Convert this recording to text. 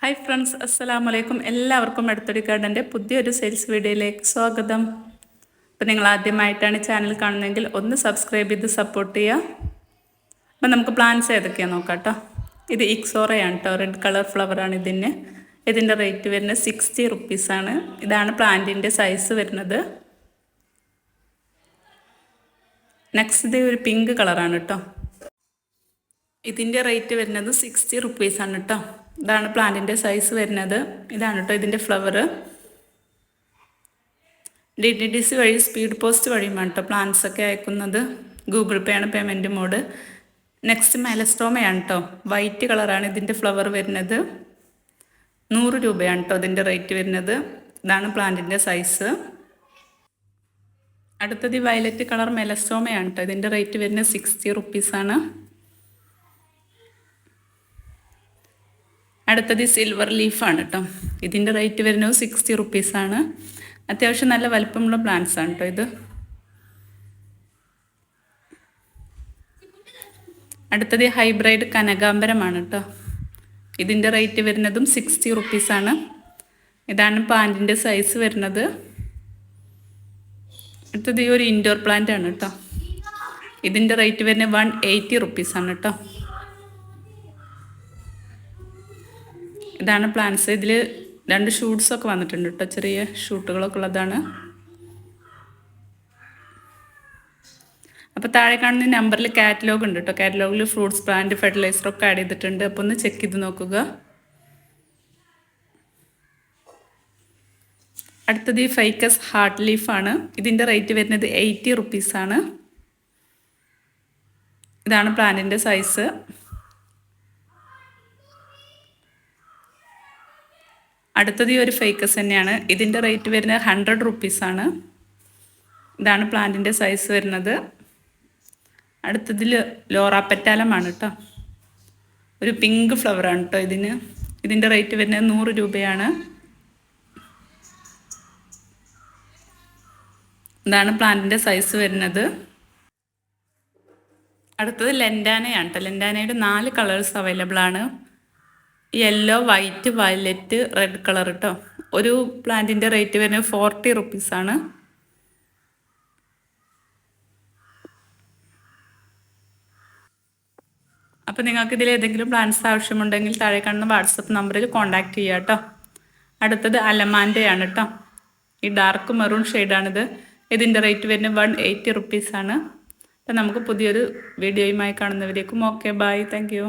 Hi friends, അസ്സലാമു അലൈക്കും. എല്ലാവർക്കും അടുത്തൊരു ഗാർഡൻ്റെ പുതിയൊരു സെയിൽസ് വീഡിയോയിലേക്ക് സ്വാഗതം. അപ്പോൾ നിങ്ങൾ ആദ്യമായിട്ടാണ് ചാനൽ കാണുന്നതെങ്കിൽ ഒന്ന് സബ്സ്ക്രൈബ് ചെയ്ത് സപ്പോർട്ട് ചെയ്യുക. അപ്പോൾ നമുക്ക് പ്ലാന്റ്സ് ഏതൊക്കെയാണെന്ന് നോക്കാം കേട്ടോ. ഇത് ഇക്സോറയാണ് കേട്ടോ, റെഡ് കളർ ഫ്ലവറാണ് ഇതിൻ്റെ റേറ്റ് വരുന്നത് 60 റുപ്പീസാണ്. ഇതാണ് പ്ലാന്റിൻ്റെ സൈസ് വരുന്നത്. നെക്സ്റ്റ് ഇത് ഒരു പിങ്ക് കളറാണ് കേട്ടോ. ഇതിൻ്റെ റേറ്റ് വരുന്നത് 60 റുപ്പീസാണ് കേട്ടോ. ഇതാണ് പ്ലാന്റിൻ്റെ സൈസ് വരുന്നത്. ഇതാണ് കേട്ടോ ഇതിൻ്റെ ഫ്ലവർ. DTDC വഴി സ്പീഡ് പോസ്റ്റ് വഴിയുമാണ് കേട്ടോ പ്ലാന്റ്സൊക്കെ അയക്കുന്നത്. ഗൂഗിൾ പേ ആണ് പേയ്മെൻറ്റ് മോഡ്. നെക്സ്റ്റ് മെലസ്റ്റോമയാണ് കേട്ടോ. വൈറ്റ് കളറാണ് ഇതിൻ്റെ ഫ്ലവർ വരുന്നത്. 100 രൂപയാണ് കേട്ടോ ഇതിൻ്റെ റേറ്റ് വരുന്നത്. ഇതാണ് പ്ലാന്റിൻ്റെ സൈസ്. അടുത്തത് വയലറ്റ് കളർ മെലസ്റ്റോമയാണ് കേട്ടോ. ഇതിൻ്റെ റേറ്റ് വരുന്നത് 60 റുപ്പീസാണ്. അടുത്തത് സിൽവർ ലീഫാണ് കേട്ടോ. ഇതിൻ്റെ റേറ്റ് വരുന്നത് 60 റുപ്പീസാണ്. അത്യാവശ്യം നല്ല വലിപ്പമുള്ള പ്ലാന്റ്സ് ആണ് കേട്ടോ ഇത്. അടുത്തത് ഹൈബ്രിഡ് കനകാംബരമാണ് കേട്ടോ. ഇതിൻ്റെ റേറ്റ് വരുന്നതും 60 റുപ്പീസാണ്. ഇതാണ് പ്ലാന്റിൻ്റെ സൈസ് വരുന്നത്. അടുത്തത് ഈ ഒരു ഇൻഡോർ പ്ലാന്റ് ആണ് കേട്ടോ. ഇതിൻ്റെ റേറ്റ് വരുന്നത് 180 റുപ്പീസാണ് കേട്ടോ. ഇതാണ് പ്ലാന്റ്സ്. ഇതിൽ 2 ഷൂട്ട്സൊക്കെ വന്നിട്ടുണ്ട് കേട്ടോ. ചെറിയ ഷൂട്ടുകളൊക്കെ ഉള്ളതാണ്. അപ്പോൾ താഴെ കാണുന്ന നമ്പറിൽ കാറ്റലോഗ് ഉണ്ട് കേട്ടോ. കാറ്റലോഗിൽ ഫ്രൂട്ട്സ്, പ്ലാന്റ്, ഫെർട്ടിലൈസറൊക്കെ ആഡ് ചെയ്തിട്ടുണ്ട്. അപ്പോൾ ഒന്ന് ചെക്ക് ചെയ്ത് നോക്കുക. അടുത്തത് ഈ ഫൈക്കസ് ഹാർട്ട് ലീഫാണ്. ഇതിൻ്റെ റേറ്റ് വരുന്നത് 80 റുപ്പീസാണ്. ഇതാണ് പ്ലാന്റിൻ്റെ സൈസ്. അടുത്തത് ഈ ഒരു ഫൈക്കസ് തന്നെയാണ്. ഇതിൻ്റെ റേറ്റ് വരുന്നത് 100 റുപ്പീസാണ്. ഇതാണ് പ്ലാന്റിൻ്റെ സൈസ് വരുന്നത്. അടുത്തതിൽ ലോറ പെറ്റാലമാണ് കേട്ടോ. ഒരു പിങ്ക് ഫ്ലവറാണ് കേട്ടോ ഇതിൻ്റെ റേറ്റ് വരുന്നത് 100 രൂപയാണ്. ഇതാണ് പ്ലാന്റിൻ്റെ സൈസ് വരുന്നത്. അടുത്തത് ലെൻഡാനയാണ് കേട്ടോ. ലെൻഡാനയുടെ 4 കളേഴ്സ് അവൈലബിൾ ആണ്. Yellow, white, violet, red colour കേട്ടോ. ഒരു പ്ലാന്റിൻ്റെ റേറ്റ് വരുന്നത് 40 റുപ്പീസാണ്. അപ്പോൾ നിങ്ങൾക്ക് ഇതിൽ ഏതെങ്കിലും പ്ലാന്റ്സ് ആവശ്യമുണ്ടെങ്കിൽ താഴെ കാണുന്ന വാട്സപ്പ് നമ്പറിൽ കോൺടാക്റ്റ് ചെയ്യുക കേട്ടോ. അടുത്തത് അലമാൻ്റെയാണ് കേട്ടോ. ഈ ഡാർക്ക് മെറൂൺ ഷെയ്ഡാണിത്. ഇതിൻ്റെ റേറ്റ് വരുന്നത് 180 റുപ്പീസാണ്. അപ്പോൾ നമുക്ക് പുതിയൊരു വീഡിയോയുമായി കാണുന്നവരേക്കും ഓക്കെ, ബൈ, താങ്ക് യു.